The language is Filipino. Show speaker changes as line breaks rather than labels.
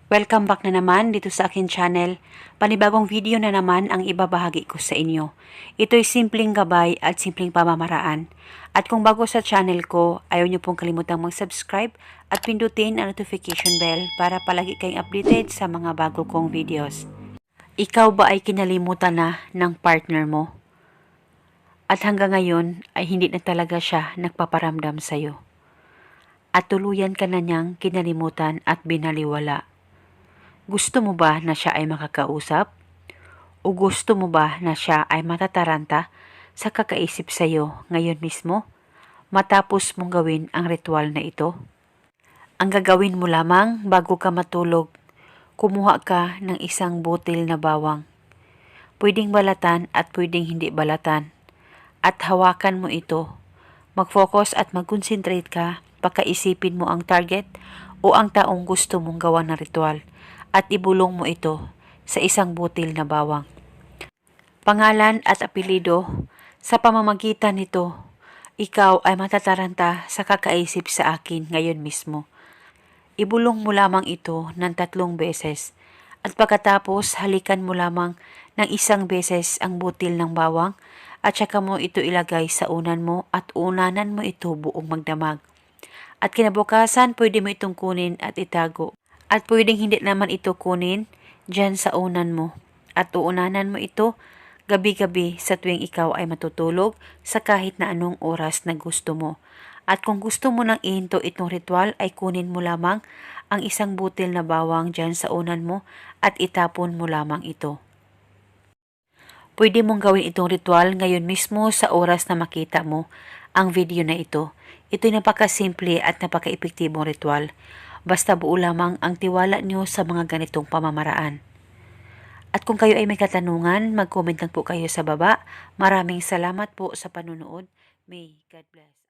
Welcome back na naman dito sa akin channel. Panibagong video na naman ang ibabahagi ko sa inyo. Ito'y simpleng gabay at simpleng pamamaraan. At kung bago sa channel ko, ayaw niyo pong kalimutang mag-subscribe at pindutin ang notification bell para palagi kayong updated sa mga bago kong videos. Ikaw ba ay kinalimutan na ng partner mo? At hanggang ngayon ay hindi na talaga siya nagpaparamdam sa'yo. At tuluyan ka na niyang kinalimutan at binaliwala. Gusto mo ba na siya ay makakausap? O gusto mo ba na siya ay matataranta sa kakaisip sa iyo ngayon mismo matapos mong gawin ang ritual na ito? Ang gagawin mo lamang bago ka matulog, kumuha ka ng isang butil na bawang. Pwedeng balatan at pwedeng hindi balatan. At hawakan mo ito. Mag-focus at mag-concentrate ka, pagkaisipin mo ang target o ang taong gusto mong gawa ng ritual at ibulong mo ito sa isang butil na bawang. Pangalan at apelido, sa pamamagitan nito, ikaw ay matataranta sa kakaisip sa akin ngayon mismo. Ibulong mo lamang ito ng 3 beses at pagkatapos halikan mo lamang ng 1 beses ang butil ng bawang at saka mo ito ilagay sa unan mo at unanan mo ito buong magdamag. At kinabukasan pwede mo itong kunin at itago. At pwedeng hindi naman ito kunin dyan sa unan mo. At uunanan mo ito gabi-gabi sa tuwing ikaw ay matutulog sa kahit na anong oras na gusto mo. At kung gusto mo nang ihinto itong ritual ay kunin mo lamang ang 1 butil na bawang dyan sa unan mo at itapon mo lamang ito. Pwede mong gawin itong ritual ngayon mismo sa oras na makita mo ang video na ito. Ito'y napakasimple at napaka-epektibong ritual. Basta buo lamang ang tiwala nyo sa mga ganitong pamamaraan. At kung kayo ay may katanungan, mag-comment lang po kayo sa baba. Maraming salamat po sa panunood. May God bless.